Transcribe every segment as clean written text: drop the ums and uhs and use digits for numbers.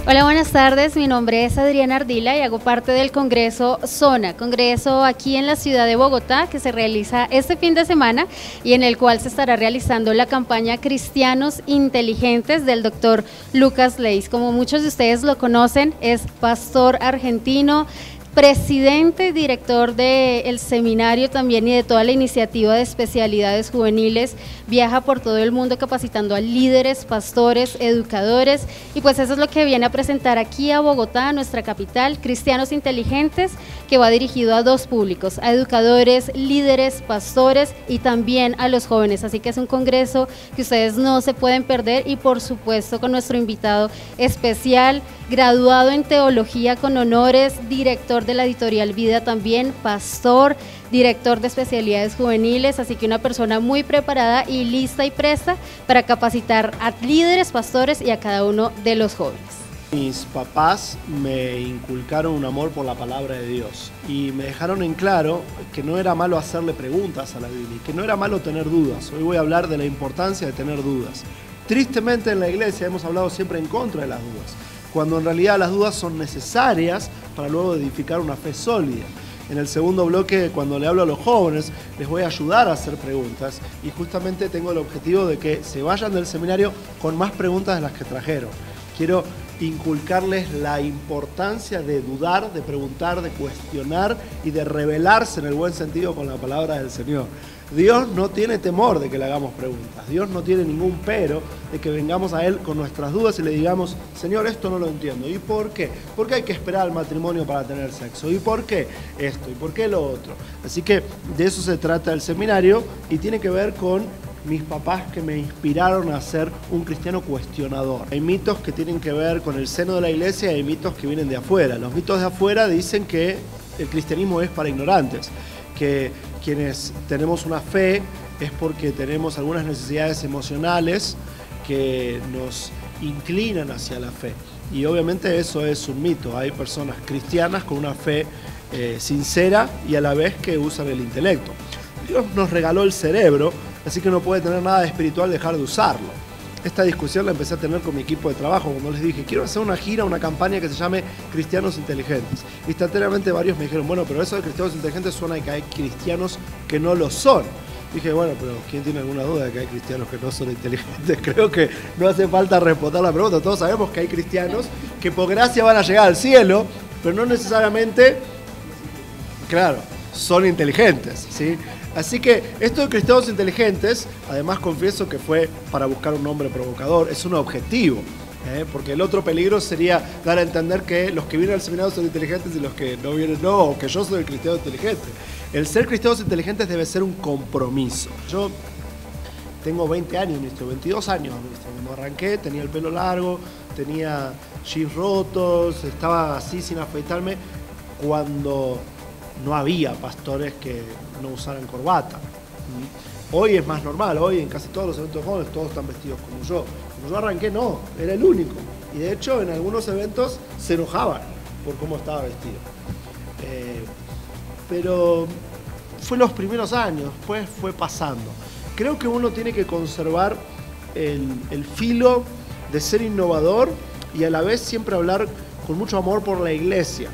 Hola, buenas tardes. Mi nombre es Adriana Ardila y hago parte del Congreso Zona, congreso aquí en la ciudad de Bogotá que se realiza este fin de semana y en el cual se estará realizando la campaña Cristianos Inteligentes del doctor Lucas Leis. Como muchos de ustedes lo conocen, es pastor argentino, presidente y director del seminario también y de toda la iniciativa de especialidades juveniles, viaja por todo el mundo capacitando a líderes, pastores, educadores, y pues eso es lo que viene a presentar aquí a Bogotá, nuestra capital, Cristianos Inteligentes, que va dirigido a dos públicos, a educadores, líderes, pastores y también a los jóvenes, así que es un congreso que ustedes no se pueden perder y por supuesto con nuestro invitado especial, graduado en teología con honores, director de la editorial Vida también, pastor, director de especialidades juveniles, así que una persona muy preparada y lista y presta para capacitar a líderes, pastores y a cada uno de los jóvenes. Mis papás me inculcaron un amor por la palabra de Dios y me dejaron en claro que no era malo hacerle preguntas a la Biblia, que no era malo tener dudas. Hoy voy a hablar de la importancia de tener dudas. Tristemente en la iglesia hemos hablado siempre en contra de las dudas, cuando en realidad las dudas son necesarias para luego edificar una fe sólida. En el segundo bloque, cuando le hablo a los jóvenes, les voy a ayudar a hacer preguntas y justamente tengo el objetivo de que se vayan del seminario con más preguntas de las que trajeron. Quiero inculcarles la importancia de dudar, de preguntar, de cuestionar y de rebelarse en el buen sentido con la palabra del Señor. Dios no tiene temor de que le hagamos preguntas, Dios no tiene ningún pero de que vengamos a Él con nuestras dudas y le digamos, Señor, esto no lo entiendo, ¿y por qué? ¿Por qué hay que esperar al matrimonio para tener sexo? ¿Y por qué esto? ¿Y por qué lo otro? Así que de eso se trata el seminario y tiene que ver con mis papás que me inspiraron a ser un cristiano cuestionador. Hay mitos que tienen que ver con el seno de la iglesia y hay mitos que vienen de afuera. Los mitos de afuera dicen que el cristianismo es para ignorantes, que quienes tenemos una fe es porque tenemos algunas necesidades emocionales que nos inclinan hacia la fe. Y obviamente eso es un mito. Hay personas cristianas con una fe sincera y a la vez que usan el intelecto. Dios nos regaló el cerebro, así que no puede tener nada de espiritual dejar de usarlo. Esta discusión la empecé a tener con mi equipo de trabajo cuando les dije, quiero hacer una gira, una campaña que se llame Cristianos Inteligentes. Instantáneamente varios me dijeron, bueno, pero eso de Cristianos Inteligentes suena a que hay cristianos que no lo son. Dije, bueno, pero ¿quién tiene alguna duda de que hay cristianos que no son inteligentes? Creo que no hace falta responder la pregunta. Todos sabemos que hay cristianos que por gracia van a llegar al cielo, pero no necesariamente, claro, son inteligentes, ¿sí? Así que esto de Cristianos Inteligentes, además confieso que fue para buscar un nombre provocador, es un objetivo, porque el otro peligro sería dar a entender que los que vienen al seminario son inteligentes y los que no vienen no, o que yo soy el cristiano inteligente. El ser cristianos inteligentes debe ser un compromiso. Yo tengo 20 años, 22 años, cuando arranqué tenía el pelo largo, tenía jeans rotos, estaba así sin afeitarme, cuando no había pastores que no usaran corbata. Hoy es más normal, hoy en casi todos los eventos de jóvenes todos están vestidos como yo. Cuando yo arranqué no, era el único. Y de hecho en algunos eventos se enojaban por cómo estaba vestido. Pero fue los primeros años, después fue pasando. Creo que uno tiene que conservar el filo de ser innovador y a la vez siempre hablar con mucho amor por la iglesia.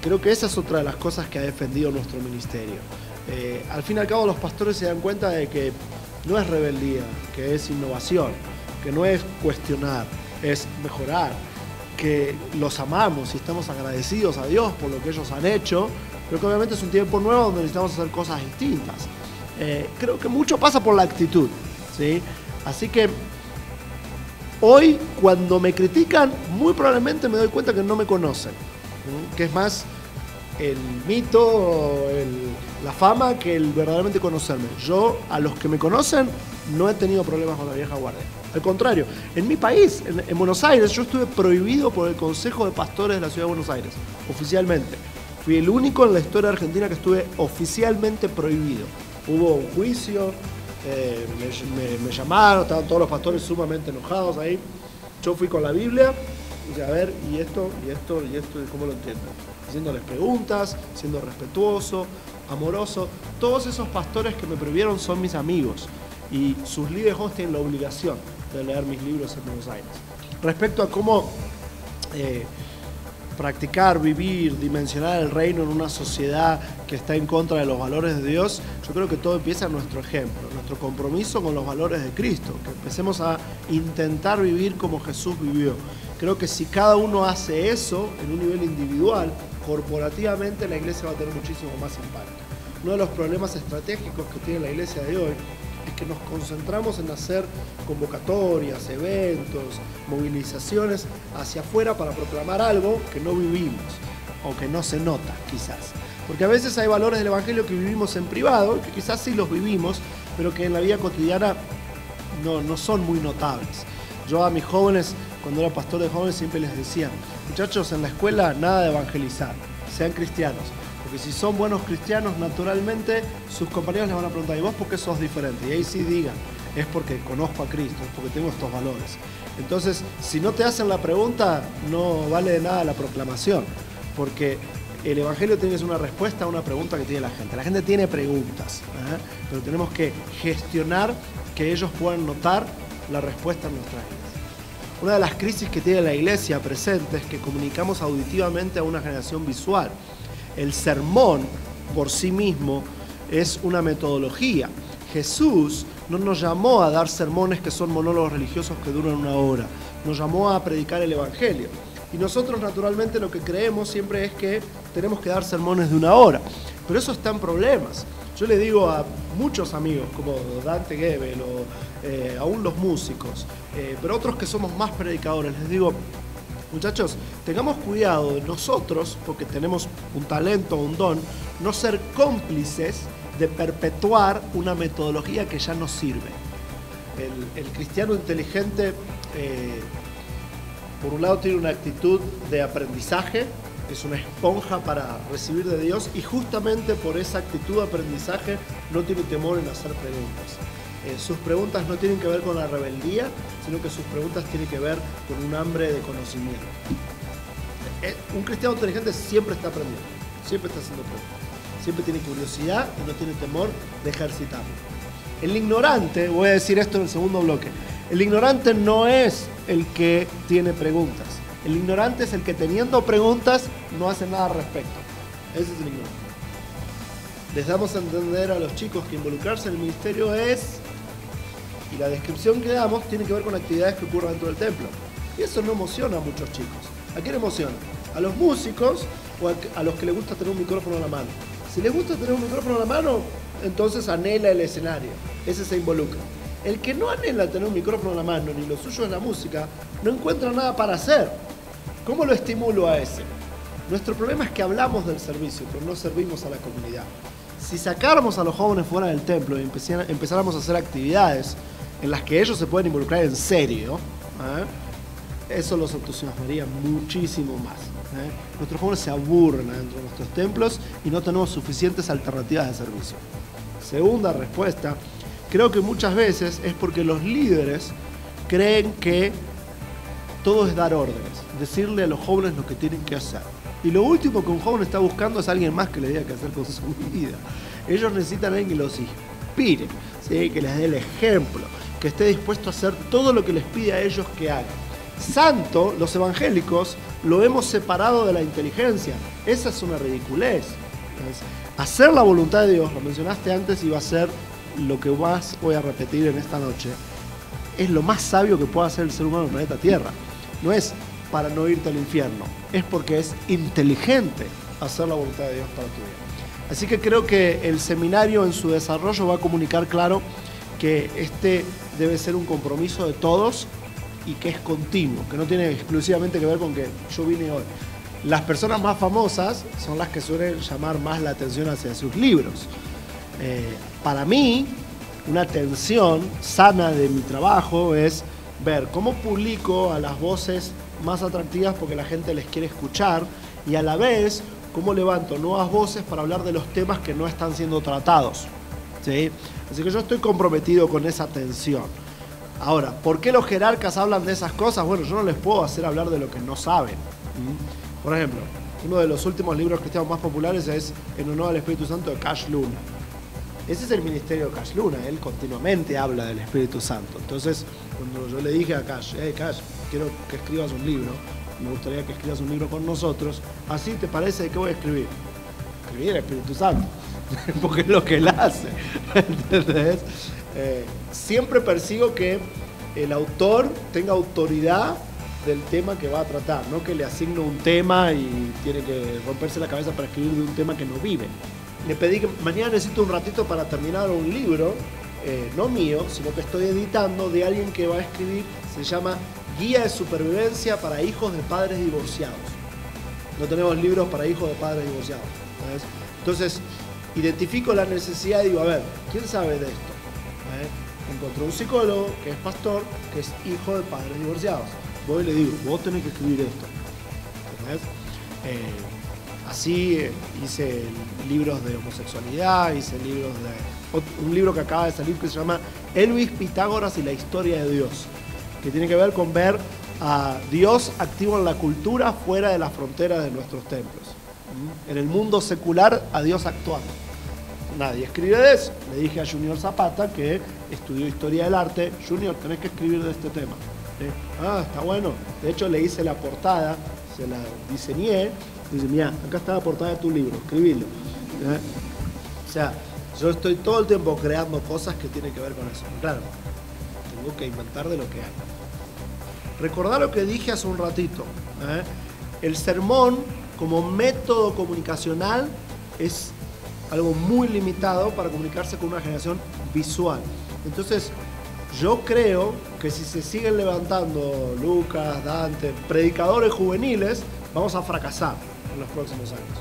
Creo que esa es otra de las cosas que ha defendido nuestro ministerio. Al fin y al cabo los pastores se dan cuenta de que no es rebeldía, que es innovación, que no es cuestionar, es mejorar, que los amamos y estamos agradecidos a Dios por lo que ellos han hecho, pero que obviamente es un tiempo nuevo donde necesitamos hacer cosas distintas. Creo que mucho pasa por la actitud, ¿sí? Así que hoy cuando me critican muy probablemente me doy cuenta que no me conocen, que es más el mito, la fama que el verdaderamente conocerme. Yo, a los que me conocen, no he tenido problemas con la vieja guardia. Al contrario, en mi país, en Buenos Aires, yo estuve prohibido por el Consejo de Pastores de la Ciudad de Buenos Aires, oficialmente. Fui el único en la historia argentina que estuve oficialmente prohibido. Hubo un juicio, me llamaron, estaban todos los pastores sumamente enojados ahí. Yo fui con la Biblia, y dije, a ver, y esto, ¿cómo lo entiendo? Haciéndoles preguntas, siendo respetuoso, amoroso. Todos esos pastores que me prohibieron son mis amigos y sus líderes tienen la obligación de leer mis libros en Buenos Aires. Respecto a cómo practicar, vivir, dimensionar el reino en una sociedad que está en contra de los valores de Dios, yo creo que todo empieza en nuestro ejemplo, nuestro compromiso con los valores de Cristo, que empecemos a intentar vivir como Jesús vivió. Creo que si cada uno hace eso en un nivel individual, corporativamente la iglesia va a tener muchísimo más impacto. Uno de los problemas estratégicos que tiene la iglesia de hoy es que nos concentramos en hacer convocatorias, eventos, movilizaciones hacia afuera para proclamar algo que no vivimos o que no se nota quizás. Porque a veces hay valores del evangelio que vivimos en privado, que quizás sí los vivimos, pero que en la vida cotidiana no son muy notables. Yo a mis jóvenes, cuando era pastor de jóvenes, siempre les decía, muchachos, en la escuela nada de evangelizar, sean cristianos. Porque si son buenos cristianos, naturalmente sus compañeros les van a preguntar, ¿y vos por qué sos diferente? Y ahí sí digan, es porque conozco a Cristo, es porque tengo estos valores. Entonces, si no te hacen la pregunta, no vale de nada la proclamación, porque el evangelio tiene que ser una respuesta a una pregunta que tiene la gente. La gente tiene preguntas, pero tenemos que gestionar que ellos puedan notar la respuesta en nuestras vidas. Una de las crisis que tiene la iglesia presente es que comunicamos auditivamente a una generación visual. El sermón por sí mismo es una metodología. Jesús no nos llamó a dar sermones que son monólogos religiosos que duran una hora. Nos llamó a predicar el evangelio. Y nosotros naturalmente lo que creemos siempre es que tenemos que dar sermones de una hora. Pero eso está en problemas. Yo le digo a muchos amigos, como Dante Gebel o aún los músicos, pero otros que somos más predicadores, les digo, muchachos, tengamos cuidado de nosotros, porque tenemos un talento, un don, no ser cómplices de perpetuar una metodología que ya no sirve. El cristiano inteligente, por un lado, tiene una actitud de aprendizaje, es una esponja para recibir de Dios, y justamente por esa actitud de aprendizaje no tiene temor en hacer preguntas. Sus preguntas no tienen que ver con la rebeldía, sino que sus preguntas tienen que ver con un hambre de conocimiento. Un cristiano inteligente siempre está aprendiendo, siempre está haciendo preguntas, siempre tiene curiosidad y no tiene temor de ejercitarlo. El ignorante, voy a decir esto en el segundo bloque, el ignorante no es el que tiene preguntas, el ignorante es el que teniendo preguntas no hace nada al respecto. Ese es el ignorante. Les damos a entender a los chicos que involucrarse en el ministerio es... Y la descripción que damos tiene que ver con actividades que ocurren dentro del templo. Y eso no emociona a muchos chicos. ¿A quién emociona? ¿A los músicos o a los que les gusta tener un micrófono en la mano? Si les gusta tener un micrófono en la mano, entonces anhela el escenario. Ese se involucra. El que no anhela tener un micrófono en la mano, ni lo suyo es la música, no encuentra nada para hacer. ¿Cómo lo estimulo a ese? Nuestro problema es que hablamos del servicio, pero no servimos a la comunidad. Si sacáramos a los jóvenes fuera del templo y empezáramos a hacer actividades en las que ellos se pueden involucrar en serio, eso los entusiasmaría muchísimo más. Nuestros jóvenes se aburren adentro de nuestros templos y no tenemos suficientes alternativas de servicio. Segunda respuesta, creo que muchas veces es porque los líderes creen que todo es dar órdenes, decirle a los jóvenes lo que tienen que hacer. Y lo último que un joven está buscando es alguien más que le diga qué hacer con su vida. Ellos necesitan a alguien que los inspire, ¿sí? Que les dé el ejemplo, que esté dispuesto a hacer todo lo que les pide a ellos que hagan. Santo, los evangélicos, lo hemos separado de la inteligencia. Esa es una ridiculez. Entonces, hacer la voluntad de Dios, lo mencionaste antes y va a ser lo que más voy a repetir en esta noche, es lo más sabio que pueda hacer el ser humano en el planeta Tierra. No es para no irte al infierno, es porque es inteligente hacer la voluntad de Dios para tu vida. Así que creo que el seminario en su desarrollo va a comunicar claro que este debe ser un compromiso de todos y que es continuo, que no tiene exclusivamente que ver con que yo vine hoy. Las personas más famosas son las que suelen llamar más la atención hacia sus libros. Para mí, una atención sana de mi trabajo es ver cómo publico a las voces más atractivas porque la gente les quiere escuchar y a la vez cómo levanto nuevas voces para hablar de los temas que no están siendo tratados, ¿sí? Así que yo estoy comprometido con esa atención. Ahora, ¿por qué los jerarcas hablan de esas cosas? Bueno, yo no les puedo hacer hablar de lo que no saben. Por ejemplo, uno de los últimos libros cristianos más populares es En honor al Espíritu Santo de Cash Luna. Ese es el ministerio de Cash Luna, él continuamente habla del Espíritu Santo. Entonces, cuando yo le dije a Cash, Cash, quiero que escribas un libro, me gustaría que escribas un libro con nosotros. Así te parece, ¿qué voy a escribir? Escribir el Espíritu Santo, porque es lo que él hace, ¿entendés? Siempre persigo que el autor tenga autoridad del tema que va a tratar, no que le asigno un tema y tiene que romperse la cabeza para escribir de un tema que no vive. Le pedí que mañana necesito un ratito para terminar un libro, no mío, sino que estoy editando, de alguien que va a escribir, se llama Guía de Supervivencia para Hijos de Padres Divorciados. No tenemos libros para hijos de padres divorciados, ¿sabes? Entonces, identifico la necesidad y digo, a ver, ¿quién sabe de esto? Encontré un psicólogo que es pastor, que es hijo de padres divorciados. Voy y le digo, vos tenés que escribir esto. ¿Entendés? Así hice libros de homosexualidad, hice libros de... Un libro que acaba de salir que se llama Elvis, Pitágoras y la historia de Dios, que tiene que ver con ver a Dios activo en la cultura fuera de las fronteras de nuestros templos. En el mundo secular, a Dios actuando. Nadie escribe de eso. Le dije a Junior Zapata, que estudió historia del arte, Junior, tenés que escribir de este tema. Está bueno. De hecho, le hice la portada, se la diseñé. Dice, mira, acá está la portada de tu libro, escribilo. O sea, yo estoy todo el tiempo creando cosas que tienen que ver con eso. Claro, tengo que inventar de lo que hay. Recordá lo que dije hace un ratito. El sermón, como método comunicacional, es algo muy limitado para comunicarse con una generación visual. Entonces, yo creo que si se siguen levantando Lucas, Dante, predicadores juveniles, vamos a fracasar en los próximos años.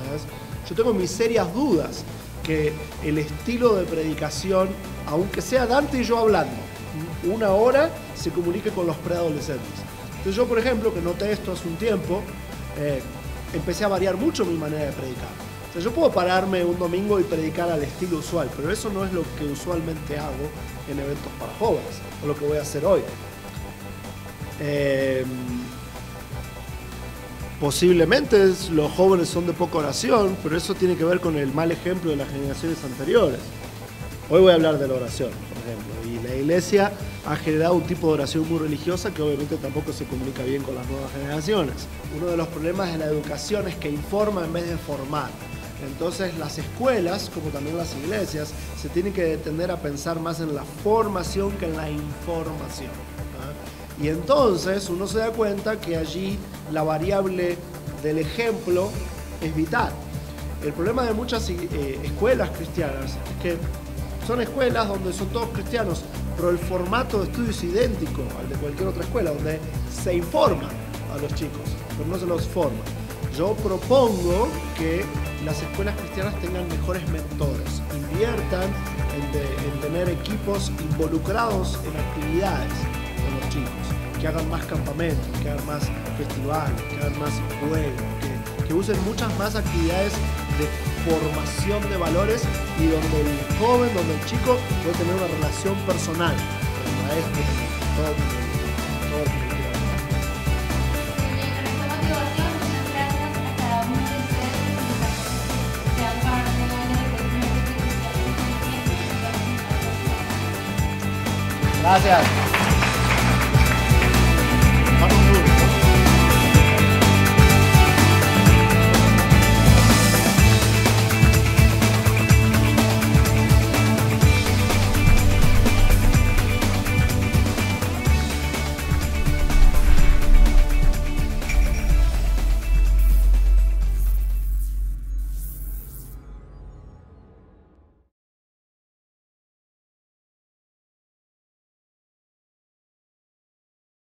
¿Sabes? Yo tengo mis serias dudas que el estilo de predicación, aunque sea Dante y yo hablando, una hora se comunique con los preadolescentes. Entonces yo, por ejemplo, que noté esto hace un tiempo, empecé a variar mucho mi manera de predicar. O sea, yo puedo pararme un domingo y predicar al estilo usual, pero eso no es lo que usualmente hago en eventos para jóvenes, o lo que voy a hacer hoy. Posiblemente los jóvenes son de poca oración, pero eso tiene que ver con el mal ejemplo de las generaciones anteriores. Hoy voy a hablar de la oración, por ejemplo, y la iglesia ha generado un tipo de oración muy religiosa que obviamente tampoco se comunica bien con las nuevas generaciones. Uno de los problemas de la educación es que informa en vez de formar. Entonces las escuelas, como también las iglesias, se tienen que detener a pensar más en la formación que en la información. Y entonces uno se da cuenta que allí la variable del ejemplo es vital. El problema de muchas escuelas cristianas es que son escuelas donde son todos cristianos, pero el formato de estudio es idéntico al de cualquier otra escuela, donde se informa a los chicos, pero no se los forma. Yo propongo que las escuelas cristianas tengan mejores mentores, inviertan en tener equipos involucrados en actividades con los chicos, que hagan más campamentos, que hagan más festivales, que hagan más juegos, que usen muchas más actividades de formación de valores y donde el joven, donde el chico puede tener una relación personal con el maestro, con todo el que quiera. Gracias.